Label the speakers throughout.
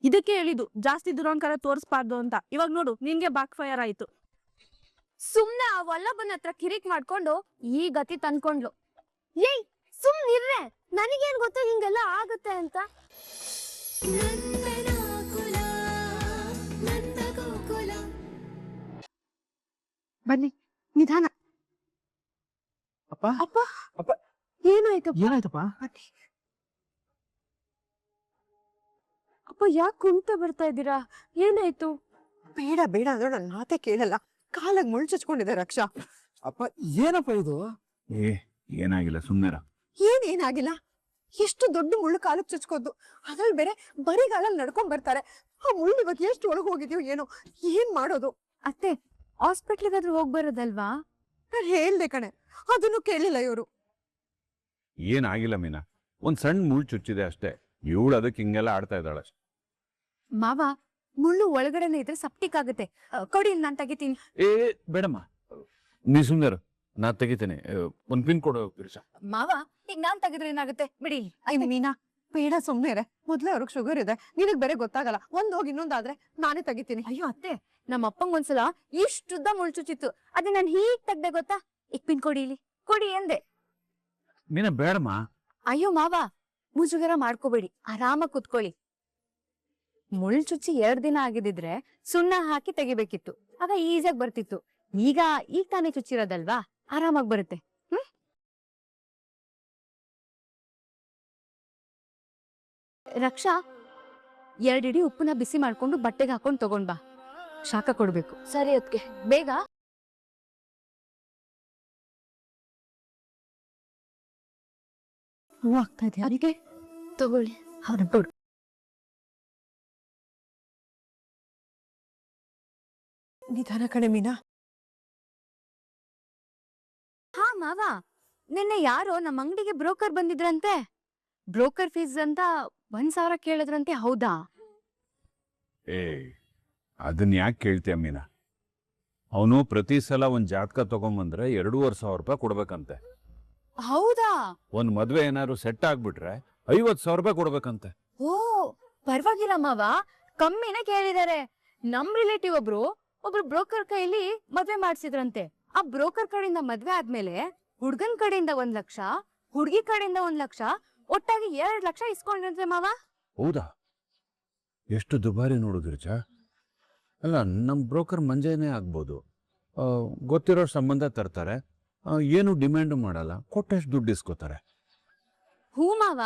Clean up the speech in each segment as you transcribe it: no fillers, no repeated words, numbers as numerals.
Speaker 1: ಇದಕ್ಕೆ ಹೇಳಿದ್ದು ಜಾಸ್ತಿ ದುರಹಂಕಾರ ತೋರಿಸಬಾರ್ದು ಅಂತ. ಇವಾಗ ನೋಡು ನಿನ್ಗೆ ಬ್ಯಾಕ್ ಫೈರ್ ಆಯ್ತು.
Speaker 2: ಸುಮ್ನೆ ಆ ವಲ್ಲಭನ ಹತ್ರ ಕಿರಿಕ್ ಮಾಡ್ಕೊಂಡು ಈ ಗತಿ ತಂದ್ಕೊಂಡ್ಲು. ಏಯ್ ಸುಮ್ನಿರ್ರೆ, ನನಗೇನ್ ಗೊತ್ತು ಹಿಂಗೆಲ್ಲ ಆಗುತ್ತೆ ಅಂತ.
Speaker 3: ಬನ್ನಿ ನಿಧಾನ.
Speaker 4: ಅಪ್ಪ
Speaker 3: ಅಪ್ಪ
Speaker 4: ಅಪ್ಪ
Speaker 3: ಏನಾಯ್ತಪ್ಪ?
Speaker 4: ಏನಾಯ್ತಪ್ಪ?
Speaker 3: ಬನ್ನಿ.
Speaker 2: ಅಪ್ಪ ಯಾಕೆ ಕುಂತ ಬರ್ತಾ ಇದ್ದೀರಾ? ಏನಾಯ್ತು?
Speaker 3: ಬೇಡ ಬೇಡ ಅಂದ್ರೆ ನನ್ನ ಮಾತೆ ಕೇಳಲ್ಲ. ಕಾಲಾಗ ಮುಳ್ಳು ಚಚ್ಕೊಂಡಿದೆ ರಕ್ಷಾ.
Speaker 4: ಅಪ್ಪ ಏನಪ್ಪ ಇದು?
Speaker 5: ಏನಾಗಿಲ್ಲ, ಸುಮ್ಮನೆರ.
Speaker 3: ಏನಾಗಿಲ್ಲ. ಎಷ್ಟು ದೊಡ್ಡ ಮುಳ್ಳು ಕಾಲಕ್ಕೆ ಚಚ್ಕೋದು, ಅದ್ರಲ್ಲಿ ಬೇರೆ ಬರಿಗಾಲಲ್ಲಿ ನಡ್ಕೊಂಡ್ ಬರ್ತಾರೆ. ಆ ಮುಳ್ಳು ಇವಾಗ ಎಷ್ಟು ಒಳಗೆ ಹೋಗಿದ್ಯೋ ಏನೋ, ಏನ್ ಮಾಡೋದು?
Speaker 2: ಅತ್ತೆ ಹಾಸ್ಪಿಟ್ಲಿಗಾದ್ರೂ ಹೋಗ್ ಬರೋದಲ್ವಾ?
Speaker 3: ನಾನು ಹೇಳ್ದೆ ಕಣೆ, ಅದನ್ನು ಕೇಳಿಲ್ಲ ಇವರು.
Speaker 5: ಏನಾಗಿಲ್ಲ ಮೀನಾ, ಒಂದ್ ಸಣ್ಣ ಮುಳ್ಳು ಚುಚ್ಚಿದೆ ಅಷ್ಟೇ. ಇವಳು ಅದಕ್ಕೆ ಹಿಂಗೆಲ್ಲ ಆಡ್ತಾ ಇದ್ದಾಳೆ.
Speaker 2: ಮಾವ, ಮುಳ್ಳು ಒಳಗಡೆನೆ ಇದ್ರೆ ಸಪ್ಟಿಕ್ ಆಗುತ್ತೆ. ಕೊಡಿ ನಾನ್ ತೆಗಿತೀನಿ.
Speaker 5: ಬೇಡಮ್ಮ, ನೀ ಸುಮ್ನೆರು, ನಾ ತೆಗಿತೇನೆ. ಒಂದ್ ಪಿನ್ ಕೊಡು ಗಿರೀಶ.
Speaker 2: ಮಾವ, ಈಗ ನಾನ್ ತೆಗೆದ್ರೆ ಏನಾಗುತ್ತೆ? ಬಿಡಿ.
Speaker 3: ಅಯ್ಯ ಮೀನಾ, ಬೇಡ ಸುಮ್ನೆ. ಮೊದ್ಲೇ ಅವ್ರಿಗೆ ಶುಗರ್ ಇದೆ, ನಿನಗ್ ಬೇರೆ ಗೊತ್ತಾಗಲ್ಲ. ಒಂದ್ ಹೋಗಿ ಇನ್ನೊಂದಾದ್ರೆ ನಾನೇ ತೆಗಿತೀನಿ.
Speaker 2: ಅಯ್ಯೋ ಅತ್ತೆ, ನಮ್ಮ ಅಪ್ಪಂಗ್ ಒಂದ್ಸಲ ಇಷ್ಟುದ್ದ ಮುಳ್ಳು ಚುಚ್ಚಿತ್ತು. ಅದೇ ನಾನು ಹೀಗ್ ತೆಗ್ದೆ ಗೊತ್ತಾ? ಈಗ ಪಿನ್ ಕೊಡಿ, ಇಲ್ಲಿ ಕೊಡಿ ಎಂದೆ.
Speaker 5: ಮೀನಾ ಬೇಡಮ್ಮ.
Speaker 2: ಅಯ್ಯೋ ಮಾವ, ಮುಜುಗರ ಮಾಡ್ಕೋಬೇಡಿ, ಆರಾಮಾಗಿ ಕುತ್ಕೊಳ್ಳಿ. ಮುಳ್ಳು ಚುಚ್ಚಿ 2 ದಿನ ಆಗಿದ್ರೆ ಸುಣ್ಣ ಹಾಕಿ ತೆಗಿಬೇಕಿತ್ತು, ಆಗ ಈಸಿಯಾಗಿ ಬರ್ತಿತ್ತು. ಈಗ ತಾನೇ ಚುಚ್ಚಿರೋದಲ್ವಾ, ಆರಾಮಾಗಿ ಬರುತ್ತೆ. ರಕ್ಷಾ, 2 ಇಡಿ ಉಪ್ಪನ್ನ ಬಿಸಿ ಮಾಡ್ಕೊಂಡು ಬಟ್ಟೆಗೆ ಹಾಕೊಂಡು ತಗೊಂಡ್ ಬಾ, ಶಾಖ ಕೊಡ್ಬೇಕು. ಸರಿ ಅದಕ್ಕೆ ಬೇಗ.
Speaker 3: ಹೂ ಆಗ್ತಾ ಇದೆಯಾ?
Speaker 2: ಅದಕ್ಕೆ ತಗೊಳ್ಳಿ.
Speaker 3: ಹೊರಟೋಡು. ನಿಧಾನ ಕಣೆ ಮೀನಾ.
Speaker 2: ಹಾ ಮಾವ, ನಿನ್ನೆ ಯಾರೋ ನಮ್ಮ ಅಂಗಡಿಗೆ ಬ್ರೋಕರ್ ಬಂದಿದ್ರಂತೆ. ಬ್ರೋಕರ್ ಫೀಸ್ ಅಂತ 1,000 ಕೇಳಿದ್ರಂತೆ, ಹೌದಾ?
Speaker 5: ಅದನ್ನ ಯಾಕೆ ಕೇಳ್ತೀಯ ಮೀನಾ? ಅವನು ಪ್ರತಿ ಸಲ ಒಂದ್ ಜಾತಕ ತಗೊಂಬಂದ್ರೆ 2,500 ರೂಪಾಯಿ ಕೊಡ್ಬೇಕಂತೆ.
Speaker 2: ಹೌದಾ?
Speaker 5: ಒಂದ್ ಮದ್ವೆ ಏನಾದ್ರು ಸೆಟ್ ಆಗ್ಬಿಟ್ರೆ 50,000 ರೂಪಾಯಿ ಕೊಡ್ಬೇಕಂತೆ.
Speaker 2: ಓ ಪರವಾಗಿಲ್ಲ ಮಾವ, ಕಮ್ಮಿನೇ ಕೇಳಿದಾರೆ. ನಮ್ ರಿಲೇಟಿವ್ ಒಬ್ರು ಬ್ರೋಕರ್ ಕೈಲಿ ಮದ್ವೆ ಮಾಡ್ಸಿದ್ರಂತೆ. ಆ ಬ್ರೋಕರ್ ಕಡೆಯಿಂದ ಮದ್ವೆ ಆದ್ಮೇಲೆ ಹುಡ್ಗನ್ ಕಡೆಯಿಂದ 1 ಲಕ್ಷ, ಹುಡ್ಗಿ ಕಡೆಯಿಂದ 1 ಲಕ್ಷ, ಒಟ್ಟಾಗಿ 2 ಲಕ್ಷ ಇಸ್ಕೊಂಡ್ರಂತೆ ಮಾವ.
Speaker 5: ಹೌದಾ? ಎಷ್ಟು ದುಬಾರಿ ನೋಡು ಗಿರಿಜ. ಅಲ್ಲ, ನಮ್ ಬ್ರೋಕರ್ ಮಂಜೇನೇ ಆಗ್ಬೋದು. ಗೊತ್ತಿರೋ ಸಂಬಂಧ ತರ್ತಾರೆ, ಏನು ಡಿಮ್ಯಾಂಡ್ ಮಾಡಲ್ಲ, ಕೊಟ್ಟಷ್ಟು ದುಡ್ಡು ಇಸ್ಕೋತಾರೆ.
Speaker 2: ಹೂ ಮಾವ,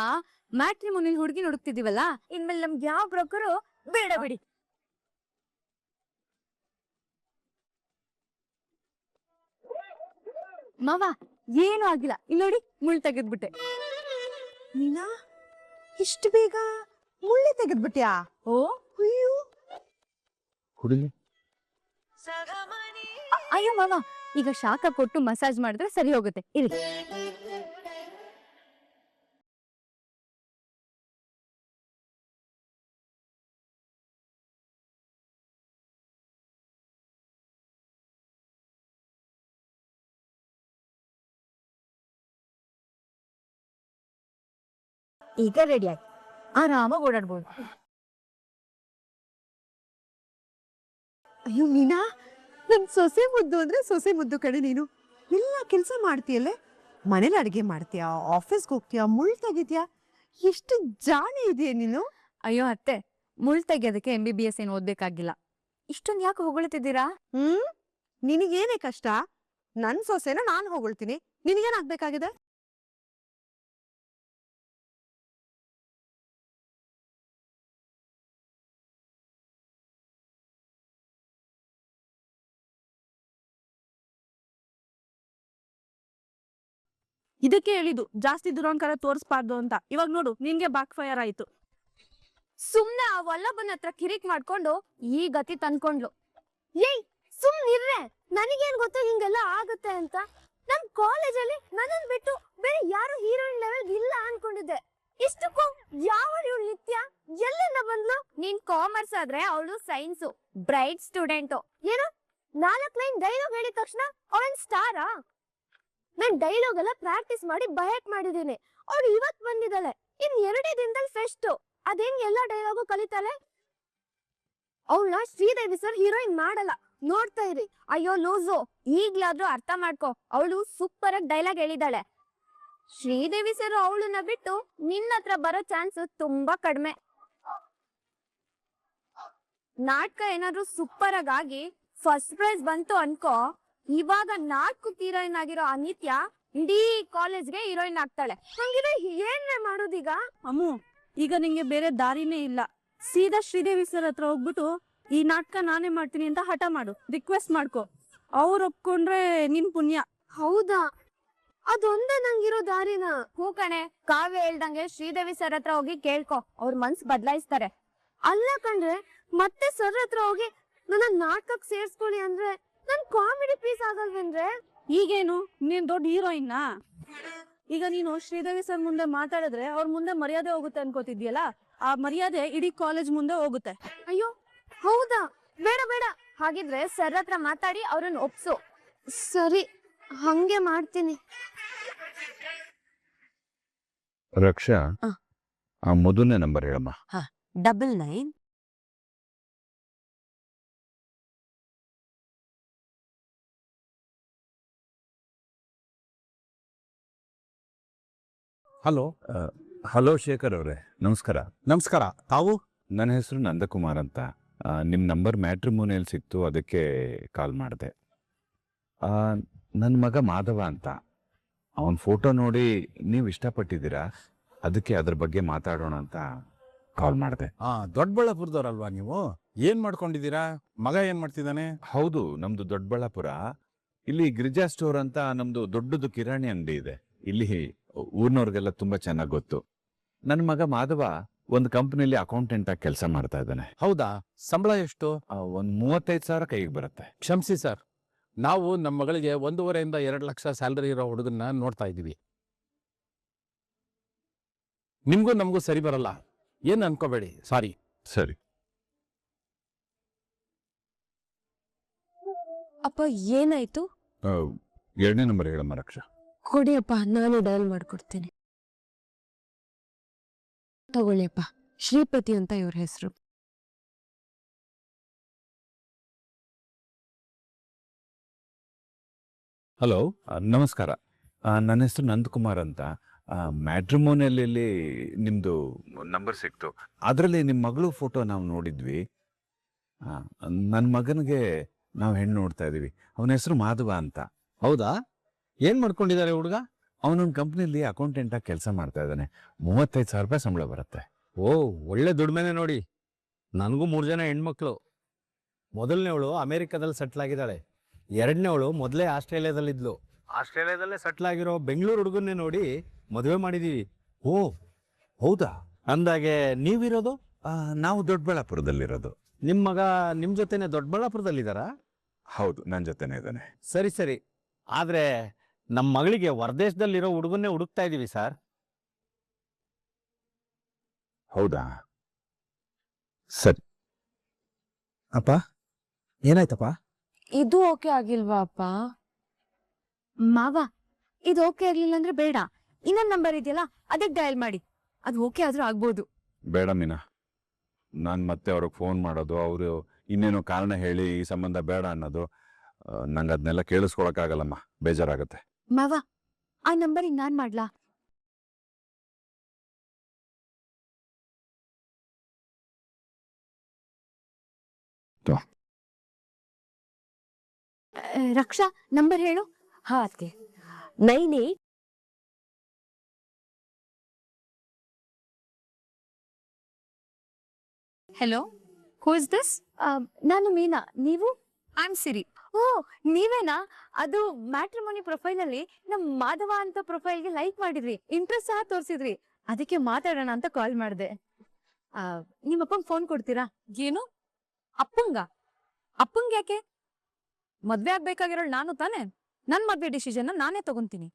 Speaker 2: ಮ್ಯಾಟ್ರಿಮೋನಿಲ್ ಹುಡ್ಗಿ ಹುಡುಕ್ತಿದೀವಲ್ಲ, ಇನ್ಮೇಲೆ ನಮ್ಗೆ ಯಾವ ಬ್ರೋಕರು ಬೇಡ ಬಿಡಿ. ಮಾವ ಏನು ಆಗಿಲ್ಲ, ಇಲ್ಲಿ ನೋಡಿ ಮುಳ್ಳು ತೆಗೆದ್ಬಿಟ್ಟೆ.
Speaker 3: ಮೀನಾ, ಇಷ್ಟು ಬೇಗ ಮುಳ್ಳೆ ತೆಗೆದ್ಬಿಟ್ಯಾ?
Speaker 2: ಓ
Speaker 3: ಅಯ್ಯೋ.
Speaker 5: ಕುಡಿಲಿ.
Speaker 2: ಅಯ್ಯೋ ಮಾವ, ಈಗ ಶಾಖ ಕೊಟ್ಟು ಮಸಾಜ್ ಮಾಡಿದ್ರೆ ಸರಿ ಹೋಗುತ್ತೆ, ಇರಿ. ಈಗ ರೆಡಿ ಆಗಿ ಆರಾಮಾಗಿ ಓಡಾಡ್ಬೋದು.
Speaker 3: ಅಯ್ಯೋ ಮೀನಾ, ನನ್ ಸೊಸೆ ಮುದ್ದು ಅಂದ್ರೆ ಸೊಸೆ ಮುದ್ದು ಕಡೆ. ನೀನು ಎಲ್ಲ ಕೆಲಸ ಮಾಡ್ತೀಯಲ್ಲೇ, ಮನೇಲಿ ಅಡಿಗೆ ಮಾಡ್ತೀಯಾ, ಆಫೀಸ್ಗೆ ಹೋಗ್ತೀಯಾ, ಮುಳ್ಳು ತೆಗಿತೀಯಾ, ಎಷ್ಟು ಜಾಣೆ ಇದೆಯಾ ನೀನು.
Speaker 2: ಅಯ್ಯೋ ಅತ್ತೆ, ಮುಳ್ಳು ತೆಗಿಯೋದಕ್ಕೆ MBBS ಏನು ಓದ್ಬೇಕಾಗಿಲ್ಲ. ಇಷ್ಟೊಂದು ಯಾಕೆ ಹೊಗಳ್ತಿದ್ದೀರಾ?
Speaker 3: ನಿನಗೇನೇ ಕಷ್ಟ? ನನ್ ಸೊಸೆನ ನಾನು ಹೊಗಳ್ತೀನಿ, ನಿನಗೇನಾಗ್ಬೇಕಾಗಿದೆ?
Speaker 1: ಇದಕ್ಕೆ ಹೇಳಿದ್ದು ಜಾಸ್ತಿ ದುರಹಂಕಾರ ತೋರಿಸಬಾರ್ದು ಅಂತ. ಇವಾಗ ನೋಡು ನಿನ್ಗೆ ಬ್ಯಾಕ್ ಫೈರ್ ಆಯ್ತು.
Speaker 2: ಸುಮ್ನೆ ಆ ವಲ್ಲಭನ ಹತ್ರ ಕಿರಿಕ್ ಮಾಡ್ಕೊಂಡು ಈ ಗತಿ ತಂದ್ಕೊಂಡ್ಲು. ಏಯ್ ಸುಮ್ನಿರ್ರೆ, ನನಗೇನ್ ಗೊತ್ತು ಹಿಂಗೆಲ್ಲ ಆಗುತ್ತೆ ಅಂತ. ನಮ್ ಕಾಲೇಜಲ್ಲಿ ನನ್ನನ್ ಬಿಟ್ಟು ಬೇರೆ ಯಾರು ಹೀರೋಯಿನ್ ಲೆವೆಲ್ ಇಲ್ಲ ಅನ್ಕೊಂಡಿದ್ದೆ. ಇಷ್ಟಕ್ಕೂ ಯಾವ ಇವಳು ನಿತ್ಯ ಎಲ್ಲಿಂದ ಬಂದ್ಲು? ನೀನ್ ಕಾಮರ್ಸ್ ಆದ್ರೆ ಅವಳು ಸೈನ್ಸ್, ಬ್ರೈಟ್ ಸ್ಟೂಡೆಂಟ್. ಏನು 4 ಲೈನ್ ಡೈಲಾಗ್ ಹೇಳಿದ ತಕ್ಷಣ ಅವಳನ್ ಸ್ಟಾರಾ? ನಾನ್ ಡೈಲಾಗ್ ಎಲ್ಲ ಪ್ರಾಕ್ಟೀಸ್ ಮಾಡಿ ಬಯಕ್ ಮಾಡಿದೀನಿ. ಅವಳು ಇವತ್ ಬಂದಿದ್ದಾಳೆ, ಇನ್ 2 ದಿನದಲ್ಲಿ ಫೆಸ್ಟ್. ಅದೇನ್ ಎಲ್ಲಾ ಡೈಲಾಗು ಕಲಿತಾಳೆ? ಅವಳ ಶ್ರೀದೇವಿ ಸರ್ ಹೀರೋಯಿನ್ ಮಾಡಲ್ಲ, ನೋಡ್ತಾ ಇರಿ. ಅಯ್ಯೋ ಲೂಸು, ಈಗ್ಲಾದ್ರೂ ಅರ್ಥ ಮಾಡ್ಕೊ. ಅವಳು ಸೂಪರ್ ಆಗಿ ಡೈಲಾಗ್ ಹೇಳಿದಾಳೆ. ಶ್ರೀದೇವಿ ಸರ್ ಅವಳನ್ನ ಬಿಟ್ಟು ನಿನ್ನ ಹತ್ರ ಬರೋ ಚಾನ್ಸ್ ತುಂಬಾ ಕಡಿಮೆ. ನಾಟಕ ಏನಾದ್ರೂ ಸೂಪರ್ ಆಗಿ ಫಸ್ಟ್ ಪ್ರೈಸ್ ಬಂತು ಅನ್ಕೋ, ಇವಾಗ ನಾಟಕಕ್ಕೆ ಹೀರೋಯಿನ್ ಆಗಿರೋ ಅನಿತ್ಯ ಇಡೀ ಕಾಲೇಜ್ಗೆ ಹೀರೋಯಿನ್ ಆಗ್ತಾಳೆ. ಹಂಗಿದ್ರೆ ಏನ್ ಮಾಡೋದೀಗ?
Speaker 1: ಅಮ್ಮು, ಈಗ ನಿಂಗೆ ಬೇರೆ ದಾರಿನೇ ಇಲ್ಲ. ಸೀದಾ ಶ್ರೀದೇವಿ ಸರ್ ಹತ್ರ ಹೋಗ್ಬಿಟ್ಟು ಈ ನಾಟಕ ನಾನೇ ಮಾಡ್ತೀನಿ ಅಂತ ಹಠ ಮಾಡು, ರಿಕ್ವೆಸ್ಟ್ ಮಾಡ್ಕೊ. ಅವ್ರು ಒಪ್ಕೊಂಡ್ರೆ ನಿನ್ ಪುಣ್ಯ.
Speaker 2: ಹೌದಾ? ಅದೊಂದೇ ನಂಗಿರೋ ದಾರಿನ? ಹೂ ಕಣೆ, ಕಾವ್ಯ ಹೇಳ್ದಂಗೆ ಶ್ರೀದೇವಿ ಸರ್ ಹತ್ರ ಹೋಗಿ ಕೇಳ್ಕೊ, ಅವ್ರ ಮನ್ಸ್ ಬದಲಾಯಿಸ್ತಾರೆ. ಅಲ್ಲ ಕಣ್ರೆ, ಮತ್ತೆ ಸರ್ ಹತ್ರ ಹೋಗಿ ನನ್ನ ನಾಟಕಕ್ಕೆ ಸೇರ್ಸ್ಕೊಳ್ಳಿ ಅಂದ್ರೆ ನನ್ ಕಾಮಿಡಿ ಪೀಸ್ ಆಗಲ್ವೇನ್ರೆ?
Speaker 1: ಈಗೇನು ನೀನ್ ದೊಡ್ಡ ಹೀರೋಯಿನ್ನ? ಈಗ ನೀನು ಶ್ರೀದೇವಿ ಸರ್ ಮುಂದೆ ಮಾತಾಡಿದ್ರೆ ಅವ್ರ ಮುಂದೆ ಮರ್ಯಾದೆ ಹೋಗುತ್ತೆ ಅನ್ಕೋತಿದ್ಯಲ್ಲ, ಆ ಮರ್ಯಾದೆ ಇಡೀ ಕಾಲೇಜ್ ಮುಂದೆ ಹೋಗುತ್ತೆ.
Speaker 2: ಅಯ್ಯೋ ಹೌದಾ? ಬೇಡ ಬೇಡ, ಹಾಗಿದ್ರೆ ಸರ್ ಹತ್ರ ಮಾತಾಡಿ ಅವ್ರನ್ನ ಒಪ್ಸು. ಸರಿ, ಹಂಗೆ ಮಾಡ್ತೀನಿ.
Speaker 5: ರಕ್ಷಾ, ಆ ಮೊದಲನೇ ನಂಬರ್ ಹೇಳಮ್ಮ.
Speaker 3: 99.
Speaker 4: ಹಲೋ.
Speaker 5: ಹಲೋ ಶೇಖರ್ ಅವರೇ, ನಮಸ್ಕಾರ.
Speaker 4: ನಮಸ್ಕಾರ. ತಾವು?
Speaker 5: ನನ್ನ ಹೆಸರು ನಂದಕುಮಾರ್ ಅಂತ. ನಿಮ್ಮ ನಂಬರ್ ಮ್ಯಾಟ್ರಿಮೋನಿಯಲ್ಲಿ ಸಿಕ್ತು, ಅದಕ್ಕೆ ಕಾಲ್ ಮಾಡಿದೆ. ನನ್ನ ಮಗ ಮಾಧವ ಅಂತ, ಅವನ ಫೋಟೋ ನೋಡಿ ನೀವು ಇಷ್ಟಪಟ್ಟಿದ್ದೀರಾ, ಅದಕ್ಕೆ ಅದ್ರ ಬಗ್ಗೆ ಮಾತಾಡೋಣ ಅಂತ ಕಾಲ್ ಮಾಡಿದೆ.
Speaker 4: ದೊಡ್ಡಬಳ್ಳಾಪುರದವ್ರಲ್ವಾ ನೀವು? ಏನ್ ಮಾಡ್ಕೊಂಡಿದ್ದೀರಾ? ಮಗ ಏನ್ ಮಾಡ್ತಿದ್ದಾನೆ?
Speaker 5: ಹೌದು, ನಮ್ದು ದೊಡ್ಡಬಳ್ಳಾಪುರ. ಇಲ್ಲಿ ಗಿರಿಜಾ ಸ್ಟೋರ್ ಅಂತ ನಮ್ದು ದೊಡ್ಡದು ಕಿರಾಣಿ ಅಂಗಡಿ ಇದೆ. ಇಲ್ಲಿ ಊರ್ನವ್ರಿಗೆಲ್ಲ ತುಂಬಾ ಚೆನ್ನಾಗಿ ಗೊತ್ತು. ನನ್ನ ಮಗ ಮಾಧವ ಒಂದು ಕಂಪನಿಲಿ ಅಕೌಂಟೆಂಟ್ ಆಗಿ ಕೆಲಸ ಮಾಡ್ತಾ ಇದ್ದಾನೆ.
Speaker 4: ಹೌದಾ? ಸಂಬಳ ಎಷ್ಟು?
Speaker 5: ಒಂದ್ 35,000 ಕೈಗೆ ಬರುತ್ತೆ.
Speaker 4: ಕ್ಷಮಿಸಿ ಸರ್, ನಾವು ನಮ್ಮ ಮಗಳಿಗೆ 1.5 ಇಂದ 2 ಲಕ್ಷ ಸ್ಯಾಲರಿ ಇರೋ ಹುಡುಗನ್ನ ನೋಡ್ತಾ ಇದ್ದೀವಿ. ನಿಮ್ಗೂ ನಮಗೂ ಸರಿ ಬರಲ್ಲ, ಏನ್ ಅನ್ಕೋಬೇಡಿ. ಸಾರಿ.
Speaker 5: ಸರಿ.
Speaker 2: ಅಪ್ಪ ಏನಾಯ್ತು?
Speaker 5: 2ನೇ ನಂಬರ್ ಹೇಳಮ್ಮ ರಕ್ಷಾ.
Speaker 2: ಕೊಡಿ ಅಪ್ಪ, ನಾನು ಡಯಲ್ ಮಾಡ್ಕೊಡ್ತೀನಿ. ತಗೊಳ್ಳಿ ಅಪ್ಪ, ಶ್ರೀಪತಿ ಅಂತ ಇವ್ರ ಹೆಸರು.
Speaker 5: ಹಲೋ, ನಮಸ್ಕಾರ. ನನ್ನ ಹೆಸರು ನಂದಕುಮಾರ್ ಅಂತ. ಮ್ಯಾಟ್ರಿಮೋನಿಯಲ್ಲಿ ನಿಮ್ಮದು ನಂಬರ್ ಸಿಕ್ತು, ಅದರಲ್ಲಿ ನಿಮ್ಮ ಮಗಳು ಫೋಟೋ ನಾವು ನೋಡಿದ್ವಿ. ನನ್ನ ಮಗನಿಗೆ ನಾವು ಹೆಣ್ಣು ನೋಡ್ತಾ ಇದ್ದೀವಿ. ಅವನ ಹೆಸರು ಮಾಧವ ಅಂತ.
Speaker 4: ಹೌದಾ? ಏನ್ ಮಾಡ್ಕೊಂಡಿದ್ದಾರೆ ಹುಡುಗ?
Speaker 5: ಅವನೊಂದು ಕಂಪ್ನಿಯಲ್ಲಿ ಅಕೌಂಟೆಂಟ್ ಆಗಿ ಕೆಲಸ ಮಾಡ್ತಾ ಇದ್ದಾನೆ. 35,000 ರೂಪಾಯಿ ಸಂಬಳ ಬರುತ್ತೆ.
Speaker 4: ಓ, ಒಳ್ಳೆ ದುಡ್ಮೆನೆ ನೋಡಿ. ನನಗೂ 3 ಜನ ಹೆಣ್ಮಕ್ಳು. ಮೊದಲನೇವಳು ಅಮೆರಿಕದಲ್ಲಿ ಸೆಟ್ಲ್ ಆಗಿದ್ದಾಳೆ. 2ನೇವಳು ಮೊದಲೇ ಆಸ್ಟ್ರೇಲಿಯಾದಲ್ಲಿದ್ಲು. ಆಸ್ಟ್ರೇಲಿಯಾದಲ್ಲೇ ಸೆಟ್ಲ್ ಆಗಿರೋ ಬೆಂಗಳೂರು ಹುಡುಗನ್ನೇ ನೋಡಿ ಮದುವೆ ಮಾಡಿದೀವಿ.
Speaker 5: ಓ ಹೌದಾ?
Speaker 4: ಅಂದಾಗೆ ನೀವಿರೋದು?
Speaker 5: ನಾವು ದೊಡ್ಡಬಳ್ಳಾಪುರದಲ್ಲಿರೋದು.
Speaker 4: ನಿಮ್ಮ ಮಗ ನಿಮ್ಮ ಜೊತೆನೆ ದೊಡ್ಡಬಳ್ಳಾಪುರದಲ್ಲಿದ್ದಾರಾ?
Speaker 5: ಹೌದು, ನನ್ನ ಜೊತೆನೇ ಇದ್ದಾನೆ.
Speaker 4: ಸರಿ ಸರಿ. ಆದ್ರೆ ನಮ್ಮ ಮಗಳಿಗೆ ಹೊರದೇಶದಲ್ಲಿರೋ ಹುಡುಗನ್ನೇ ಹುಡುಕ್ತಾ ಇದೀವಿ ಸರ್.
Speaker 5: ಹೌದಾ? ಸರಿ.
Speaker 4: ಅಪ್ಪ, ಏನಾಯ್ತಪ್ಪ?
Speaker 2: ಇದು ಓಕೆ ಆಗಿಲ್ವಾ ಅಪ್ಪ? ಮಾವ, ಇದು ಓಕೆ ಆಗ್ಲಿಲ್ಲ ಅಂದ್ರೆ ಬೇಡ, ಇನ್ನೊಂದ್ ನಂಬರ್ ಇದೆಯಲ್ಲ ಅದಕ್ಕೆ ಡಯಲ್ ಮಾಡಿ, ಅದು ಓಕೆ ಆದ್ರೂ ಆಗ್ಬೋದು.
Speaker 5: ಬೇಡ ಮೀನಾ, ನಾನು ಮತ್ತೆ ಅವ್ರಿಗೆ ಫೋನ್ ಮಾಡೋದು, ಅವರು ಇನ್ನೇನೋ ಕಾರಣ ಹೇಳಿ ಈ ಸಂಬಂಧ ಬೇಡ ಅನ್ನೋದು, ನಂಗೆ ಅದನ್ನೆಲ್ಲ ಕೇಳಿಸ್ಕೊಳಕ್ಕಾಗಲ್ಲಮ್ಮ, ಬೇಜಾರಾಗುತ್ತೆ.
Speaker 2: ಮಾವ, ಆ ನಂಬರಿಗೆ ನಾನ್ ಮಾಡ್ಲಾ? ರಕ್ಷಾ, ನಂಬರ್ ಹೇಳು. ಹಾ ಅದಕ್ಕೆ 98.
Speaker 6: Hello, who is this?
Speaker 2: ನಾನು ಮೀನಾ, ನೀವು?
Speaker 6: I'm Siri.
Speaker 2: ಓ, ನೀವೇನಾ? ಅದು ಮ್ಯಾಟ್ರಿಮೋನಿ ಪ್ರೊಫೈಲ್ ಅಲ್ಲಿ ನಮ್ ಮಾಧವ ಅಂತ ಪ್ರೊಫೈಲ್ಗೆ ಲೈಕ್ ಮಾಡಿದ್ರಿ, ಇಂಟ್ರೆಸ್ಟ್ ಸಹ ತೋರಿಸಿದ್ರಿ, ಅದಕ್ಕೆ ಮಾತಾಡೋಣ ಅಂತ ಕಾಲ್ ಮಾಡಿದೆ. ನಿಮ್ಮಪ್ಪಂಗ್ ಫೋನ್ ಕೊಡ್ತೀರಾ?
Speaker 6: ಏನು? ಅಪ್ಪಂಗ? ಅಪ್ಪಂಗ್ ಯಾಕೆ? ಮದ್ವೆ ಆಗ್ಬೇಕಾಗಿರೋಳು ನಾನು ತಾನೆ. ನನ್ ಮದ್ವೆ ಡಿಸಿಷನ್ ನಾನೇ ತಗೊಂತೀನಿ.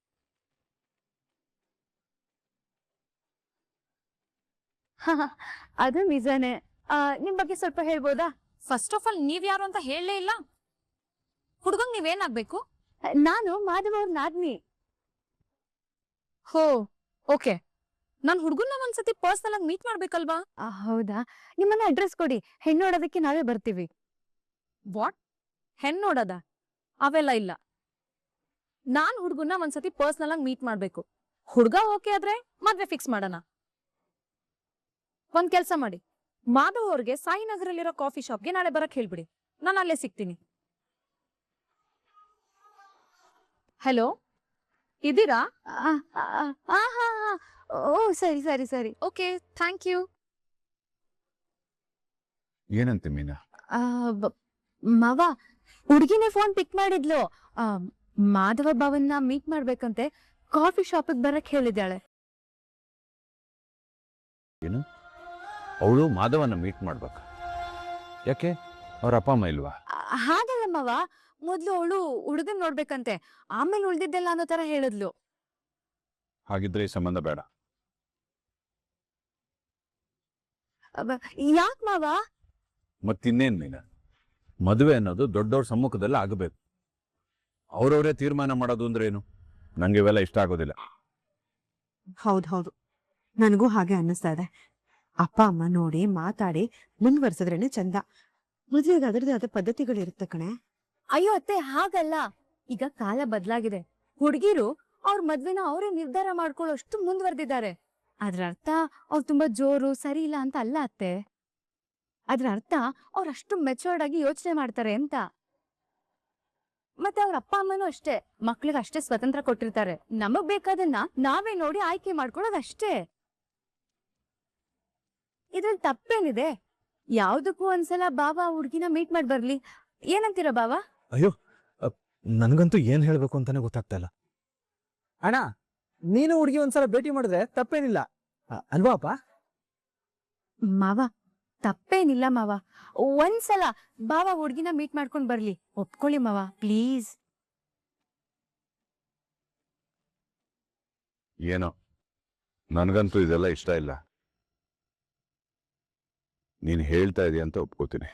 Speaker 2: ಅದು ನಿಜಾನೇ. ನಿಮ್ ಬಗ್ಗೆ ಸ್ವಲ್ಪ ಹೇಳ್ಬೋದಾ?
Speaker 6: ಫಸ್ಟ್ ಆಫ್ ಆಲ್ ನೀವ್ ಯಾರು ಅಂತ ಹೇಳಲೇ ಇಲ್ಲ. ಹುಡುಗಂಗ್ ನೀವೇನಾಗ್ಬೇಕು?
Speaker 2: ನಾನು ಮಾಧವ ಅವ್ರ ನಾದ್ನಿ.
Speaker 6: ಹೋ, ಓಕೆ. ನಾನ್ ಹುಡ್ಗನ್ನ ಒಂದ್ಸತಿ ಪರ್ಸನಲ್ ಆಗಿ ಮೀಟ್ ಮಾಡ್ಬೇಕಲ್ವಾ?
Speaker 2: ಹೌದಾ, ನಿಮ್ಮನ್ನ ಅಡ್ರೆಸ್ ಕೊಡಿ, ಹೆಣ್ಣು ನೋಡೋದಕ್ಕೆ ನಾವೇ ಬರ್ತೀವಿ.
Speaker 6: ವಾಟ್? ಹೆಣ್ ನೋಡದ? ಅವೆಲ್ಲ ಇಲ್ಲ. ನಾನ್ ಹುಡ್ಗನ್ನ ಒಂದ್ಸತಿ ಪರ್ಸನಲ್ ಆಗಿ ಮೀಟ್ ಮಾಡ್ಬೇಕು. ಹುಡ್ಗ ಓಕೆ ಆದ್ರೆ ಮದ್ವೆ ಫಿಕ್ಸ್ ಮಾಡೋಣ. ಒಂದ್ ಕೆಲ್ಸ ಮಾಡಿ, ಮಾಧವ್ ಅವ್ರಿಗೆ ಸಾಯಿನಗರಲ್ಲಿರೋ ಕಾಫಿ ಶಾಪ್ಗೆ ನಾಳೆ ಬರಕ್ ಹೇಳ್ಬಿಡಿ, ನಾನು ಅಲ್ಲೇ ಸಿಗ್ತೀನಿ. ಹಲೋ, ಇದೀರಾ?
Speaker 2: ಓ ಸರಿ ಸರಿ ಸರಿ.
Speaker 6: Okay, thank you.
Speaker 5: ಏನಂತೆ ಮೀನಾ?
Speaker 2: ಮಾವ, ಹುಡ್ಗಿನೇ ಫೋನ್ ಪಿಕ್ ಮಾಡಿದ್ಲು. ಮಾಧವ ಭಾವನ್ನ ಮೀಟ್ ಮಾಡ್ಬೇಕಂತೆ, ಕಾಫಿ ಶಾಪಿಗೆ ಬರಕ್ ಹೇಳಿದ್ದಾಳೆ.
Speaker 5: ಏನು, ಅವಳು ಮಾಧವನ ಮೀಟ್ ಮಾಡ್ಬೇಕ? ಯಾಕೆ, ಅವ್ರ ಅಪ್ಪ ಅಮ್ಮ ಇಲ್ವಾ?
Speaker 2: ಹಾಗಲ್ಲ ಮಾವ, ಮೊದ್ಲು ಅವಳು ಹುಡುಗನ್ ನೋಡ್ಬೇಕಂತೆ, ಆಮೇಲೆ ಉಳ್ದಿದ್ದೆಲ್ಲ ಅನ್ನೋ ತರ ಹೇಳಿದ್ಲು.
Speaker 5: ಹಾಗಿದ್ರೆ ಈ ಸಂಬಂಧ ಬೇಡ.
Speaker 2: ಯಾಕ್ ಮಾವ?
Speaker 5: ಮತ್ತಿನ್ನೇನ್ ಮೀನಾ, ಮದುವೆ ಅನ್ನೋದು ದೊಡ್ಡವ್ರ ಸಮ್ಮುಖದಲ್ಲಿ ಆಗಬೇಕು. ಅವ್ರವ್ರೇ ತೀರ್ಮಾನ ಮಾಡೋದು ಅಂದ್ರೆ ಏನು? ನಂಗೆ ಇವೆಲ್ಲ ಇಷ್ಟ ಆಗೋದಿಲ್ಲ.
Speaker 3: ಹೌದು, ನನಗೂ ಹಾಗೆ ಅನ್ನಿಸ್ತಾ ಇದೆ. ಅಪ್ಪ ಅಮ್ಮ ನೋಡಿ ಮಾತಾಡಿ ಮುಂದುವರ್ಸಿದ್ರೇನೆ ಚಂದ. ಮದುವೆಗೆ ಅದರದೇ ಆದ ಪದ್ಧತಿಗಳಿರುತ್ತೆ ಕಣೆ.
Speaker 2: ಅಯ್ಯೋ ಅತ್ತೆ, ಹಾಗಲ್ಲ. ಈಗ ಕಾಲ ಬದಲಾಗಿದೆ. ಹುಡುಗಿರು ಅವ್ರ ಮದ್ವೆನ ಅವರೇ ನಿರ್ಧಾರ ಮಾಡ್ಕೊಳ್ಳೋಷ್ಟು ಮುಂದುವರೆದಿದ್ದಾರೆ. ಅದ್ರ ಅರ್ಥ ಅವ್ರು ತುಂಬಾ ಜೋರು ಸರಿ ಇಲ್ಲ ಅಂತ ಅಲ್ಲ ಅತ್ತೆ. ಅದ್ರ ಅರ್ಥ ಅವ್ರು ಅಷ್ಟು ಮೆಚೂರ್ಡ್ ಆಗಿ ಯೋಚನೆ ಮಾಡ್ತಾರೆ ಅಂತ. ಮತ್ತೆ ಅವ್ರ ಅಪ್ಪ ಅಮ್ಮನೂ ಅಷ್ಟೇ, ಮಕ್ಳಿಗೆ ಅಷ್ಟೇ ಸ್ವತಂತ್ರ ಕೊಟ್ಟಿರ್ತಾರೆ. ನಮಗ್ ಬೇಕಾದನ್ನ ನಾವೇ ನೋಡಿ ಆಯ್ಕೆ ಮಾಡ್ಕೊಳ್ಳೋದಷ್ಟೇ. ಇದ್ರಲ್ಲಿ ತಪ್ಪೇನಿದೆ? ಯಾವ್ದಕ್ಕೂ ಒಂದ್ಸಲ ಬಾಬಾ ಹುಡ್ಗಿನ ಮೀಟ್ ಮಾಡಿ ಬರ್ಲಿ. ಏನಂತೀರ ಬಾಬಾ?
Speaker 7: ಅಯ್ಯೋ, ನನ್ಗಂತೂ ಏನ್ ಹೇಳ್ಬೇಕು ಅಂತಾನೆ ಗೊತ್ತಾಗ್ತಾ ಇಲ್ಲ. ಅಣ್ಣ, ನೀನು ಹುಡುಗಿ ಒಂದ್ಸಲ ಭೇಟಿ ಮಾಡಿದ್ರೆ ತಪ್ಪೇನಿಲ್ಲ ಅಲ್ವಾ ಅಪ್ಪ?
Speaker 2: ಮಾವ, ತಪ್ಪೇನಿಲ್ಲ ಮಾವ. ಒಂದ್ಸಲ ಬಾಬಾ ಹುಡ್ಗಿನ ಮೀಟ್ ಮಾಡ್ಕೊಂಡ್ ಬರ್ಲಿ. ಒಪ್ಕೊಳ್ಳಿ ಮಾವ, ಪ್ಲೀಸ್.
Speaker 5: ಏನೋ, ನನಗಂತೂ ಇದೆಲ್ಲ ಇಷ್ಟ ಇಲ್ಲ. ನೀನು ಹೇಳ್ತಾ ಇದೀಯ ಅಂತ ಒಪ್ಕೋತೀನಿ.